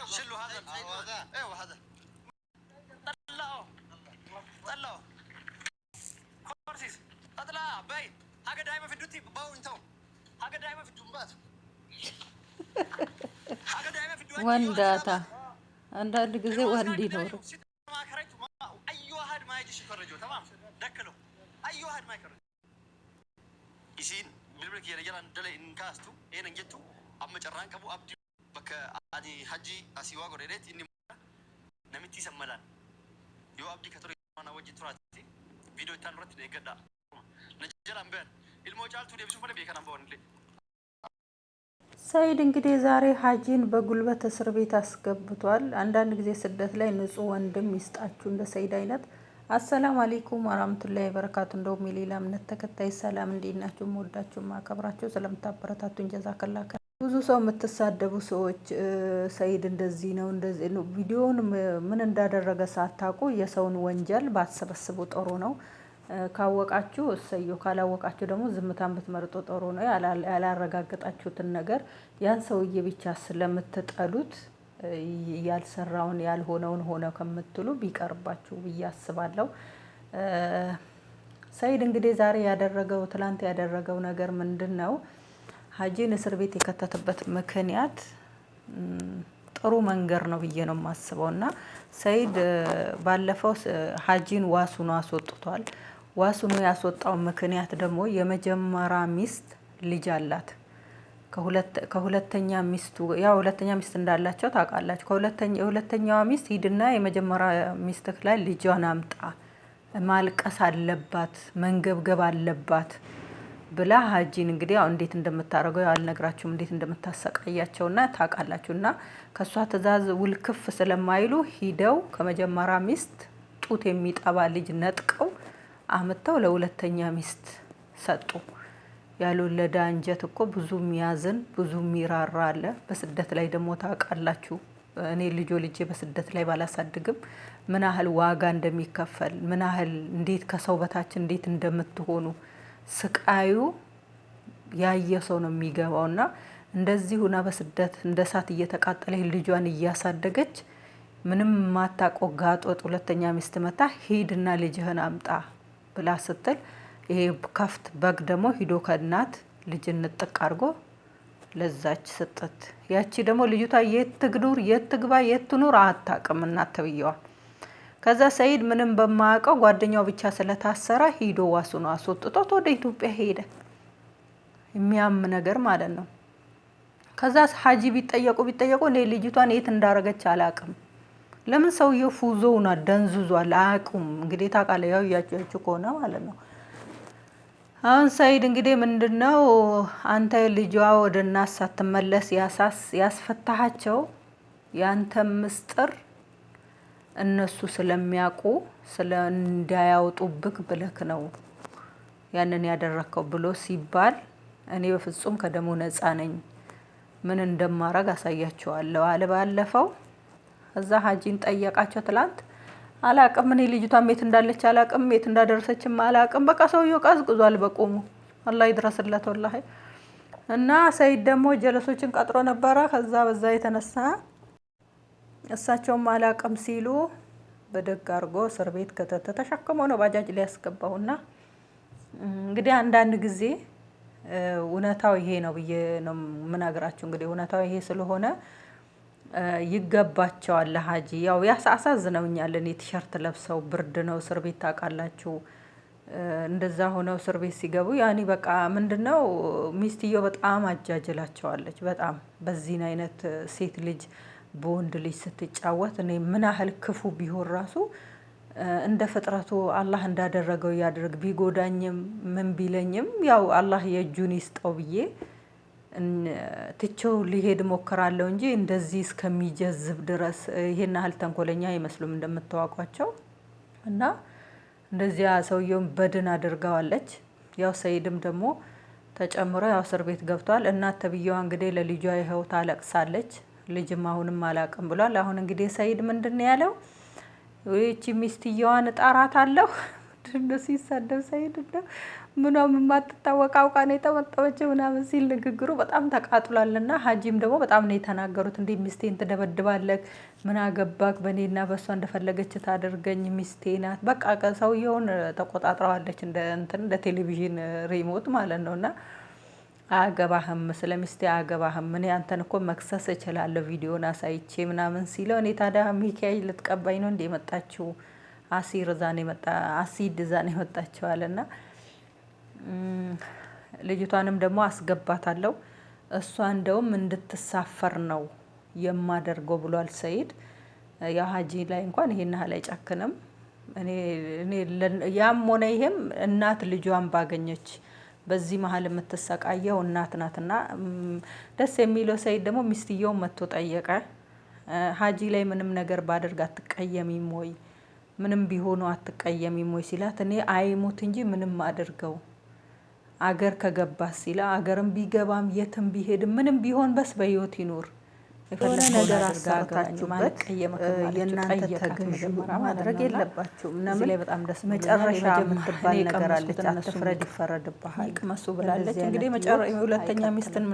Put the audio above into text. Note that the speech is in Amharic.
شلوا هذا ايوه هذا طلعوا فرسيس اطلع باين حاجه دايما في الدوتي باو انتو حاجه دايما في الدنبات حاجه دايما في الدوتي ونداتا አንዳንድ ጊዜ ወንድ ይኖር اي واحد ما يجي يفرجوا تمام دكلوا اي واحد ما يفرج يسين بالبلك يا رجال دلي انكاستو اين انجتو اما جران كبو ابدي بك اني حجي اسيوا غوريت اني نمتي سملان يو ابدي كتر انا وجي تراتي فيديو تانرت ديغدا نجر امبن الموجالتو دي بيشوف لي كان امبون لي ሰይድ እንግዲህ ዛሬ ሀጂን በጉልበት እስር ቤት አስገብቷል። አንዳንድ ጊዜ ስደት ላይ ንጹህ ወንድም ይስጣችሁ እንደ ሰይድ አይነት። አሰላሙ አለይኩም ወራህመቱላሂ ወበረካቱ። እንደው ሌላ እምነት ተከታይ ሰላም እንዲናችሁ ወዳችሁ ማከብራችሁ ስለምታበረታቱኝ ጀዛከላ። ብዙ ሰው የምትሳደቡ ሰዎች ሰይድ እንደዚህ ነው እንደዚህ ነው ቪዲዮውን ምን እንዳደረገ ሳታውቁ የሰውን ወንጀል ባትሰበስቡ ጥሩ ነው። ካወቃችሁ እሰየው፣ ካላወቃችሁ ደግሞ ዝምታን ብትመርጡ ጥሩ ነው። ያላረጋገጣችሁትን ነገር ያን ሰውዬ ብቻ ስለምትጠሉት ያልሰራውን ያልሆነውን ሆነ ከምትሉ ቢቀርባችሁ ብዬ አስባለሁ። ሰይድ እንግዲህ ዛሬ ያደረገው ትላንት ያደረገው ነገር ምንድነው? ሀጂን እስር ቤት የከተተበት ምክንያት ጥሩ መንገር ነው ብዬ ነው የማስበውና ሰይድ ባለፈው ሀጂን ዋሱን አስወጥቷል። ዋሱን ያስወጣው ምክንያት ደግሞ የመጀመሪያ ሚስት ልጅ አላት። ከሁለተኛ ሚስቱ ያው ሁለተኛ ሚስት እንዳላቸው ታውቃላችሁ። የሁለተኛዋ ሚስት ሂድና የመጀመሪያ ሚስትህ ላይ ልጇን አምጣ፣ ማልቀስ አለባት፣ መንገብገብ አለባት ብላ ሀጂን እንግዲህ ያው እንዴት እንደምታረገው ያው አልነግራችሁም፣ እንዴት እንደምታሰቃያቸውና ታውቃላችሁና ከሷ ትዕዛዝ ውልክፍ ስለማይሉ ሂደው ከመጀመሪያ ሚስት ጡት የሚጠባ ልጅ ነጥቀው አመጣው ለሁለተኛ ሚስት ሰጡ። ያልወለደ አንጀት እኮ ብዙ የሚያዝን ብዙ የሚራራ አለ። በስደት ላይ ደግሞ ታውቃላችሁ፣ እኔ ልጄ በስደት ላይ ባላሳድግም ምን ያህል ዋጋ እንደሚከፈል ምን ያህል እንዴት ከሰው በታች እንዴት እንደምትሆኑ ስቃዩ ያየ ሰው ነው የሚገባውና እንደዚህ ሆና በስደት እንደ እሳት እየተቃጠለች ልጇን እያሳደገች ምንም ማታውቀው ጋጦጥ ሁለተኛ ሚስት መታ ሂድና ልጅህን አምጣ ብላ ስትል ይሄ ከፍት በግ ደግሞ ሂዶ ከእናት ልጅን ንጥቅ አድርጎ ለዛች ስጥት። ያቺ ደግሞ ልጅቷ የት ትግዱር የት ትግባ የት ትኑር አታውቅም እናት ተብየዋ። ከዛ ሰይድ ምንም በማያውቀው ጓደኛው ብቻ ስለታሰረ ሂዶ ዋሱን አስወጥቶት ወደ ኢትዮጵያ ሄደ። የሚያም ነገር ማለት ነው። ከዛ ሀጂ ቢጠየቁ እኔ ልጅቷን የት እንዳረገች አላውቅም። ለምን ሰውየው ፉዞውና ደንዝዟል አያውቁም። እንግዲህ ታውቃለህ ያው ያያችሁ ከሆነ ማለት ነው። አሁን ሰይድ እንግዲህ ምንድነው አንተ ልጇ ወደ እናት ሳትመለስ ያስፈታሃቸው ያንተ ምስጥር እነሱ ስለሚያውቁ እንዳያወጡብክ ብለክ ነው ያንን ያደረከው ብሎ ሲባል እኔ በፍጹም ከደሙ ነፃ ነኝ፣ ምን እንደማረግ አሳያቸዋለሁ አለ ባለፈው። እዛ ሀጂን ጠየቃቸው ትላንት። አላቅም እኔ ልጅቷ ሜት እንዳለች አላቅም፣ ሜት እንዳደረሰችም አላቅም። በቃ ሰውየው ቀዝቅዟል በቆሙ። አላህ ይድረስለት ወላሂ። እና ሰይድ ደግሞ ጀለሶችን ቀጥሮ ነበረ። ከዛ በዛ የተነሳ እሳቸውም አላቅም ሲሉ በደግ አድርጎ እስር ቤት ከተተ። ተሸክሞ ነው ባጃጅ ላይ ያስገባውና እንግዲህ አንዳንድ ጊዜ እውነታው ይሄ ነው ብዬ ነው ምናግራችሁ። እንግዲህ እውነታው ይሄ ስለሆነ ይገባቸዋል ለሀጂ። ያው ያሳዝነውኛል። እኔ ቲሸርት ለብሰው ብርድ ነው እስር ቤት ታውቃላችሁ። እንደዛ ሆነው እስር ቤት ሲገቡ ያኔ በቃ ምንድነው ሚስትየው በጣም አጃጅላቸዋለች። በጣም በዚህን አይነት ሴት ልጅ በወንድ ልጅ ስትጫወት እኔ ምን ያህል ክፉ ቢሆን ራሱ እንደ ፍጥረቱ አላህ እንዳደረገው ያድርግ። ቢጎዳኝም ምን ቢለኝም ያው አላህ የእጁን ይስጠው ብዬ ትቼው ሊሄድ ሞክራለሁ እንጂ እንደዚህ እስከሚጀዝብ ድረስ ይሄን ያህል ተንኮለኛ አይመስሉም እንደምታዋቋቸው። እና እንደዚያ ሰውየውን በድን አድርጋዋለች። ያው ሰይድም ደግሞ ተጨምሮ ያው እስር ቤት ገብቷል። እናት ተብየዋ እንግዲህ ለልጇ ይኸው ታለቅሳለች። ልጅም አሁንም አላቅም ብሏል። አሁን እንግዲህ ሰይድ ምንድነው ያለው? እቺ ሚስትየዋን እጣራታለሁ ምንድነው ሲሳደብ ሰይድ ነው ምንም የማትታወቅ አውቃ ነው የተመጣችው ምናምን ሲል ንግግሩ በጣም ተቃጥሏልና ሀጂም ደግሞ በጣም ነው የተናገሩት። እንዴ ሚስቴን ትደበድባለህ? ምን አገባክ? በእኔና በእሷ እንደፈለገች ታደርገኝ፣ ሚስቴ ናት። በቃ ሰውየውን ተቆጣጥረዋለች እንደ ቴሌቪዥን ሪሞት ማለት ነውና አያገባህም፣ ስለ ሚስቴ አያገባህም። እኔ አንተን እኮ መክሰስ እችላለሁ ቪዲዮን አሳይቼ ምናምን ሲለው እኔ ታዲያ ሚካኤል ልትቀባኝ ነው እንደ የመጣችው አሲድ እዛ ነው የመጣችው አለና ልጅቷንም ደግሞ አስገባታለሁ እሷ እንደውም እንድትሳፈር ነው የማደርገው ብሏል ሰይድ። ያው ሀጂ ላይ እንኳን ይሄን ያህል አይጨክንም። እኔ ያም ሆነ ይሄም እናት ልጇን ባገኘች በዚህ መሀል የምትሰቃየው እናት ናትና ደስ የሚለው ሰይድ ደግሞ ሚስትየውን መጥቶ ጠየቀ። ሀጂ ላይ ምንም ነገር ባደርግ አትቀየሚም ወይ? ምንም ቢሆኑ አትቀየሚም ወይ ሲላት እኔ አይሙት እንጂ ምንም አድርገው አገር ከገባ ሲላ አገርም ቢገባም የትም ቢሄድ ምንም ቢሆን በስ በህይወት ይኖር የሆነ ነገር አሰርታችሁበት የእናንተ ተገዥ ማድረግ የለባችሁም። እዚህ ላይ በጣም ደስ መጨረሻ የምትባል ነገር አለች። አትፍረድ ይፈረድብሃል ይቅመሱ ብላለች። እንግዲህ ሁለተኛ ሚስትን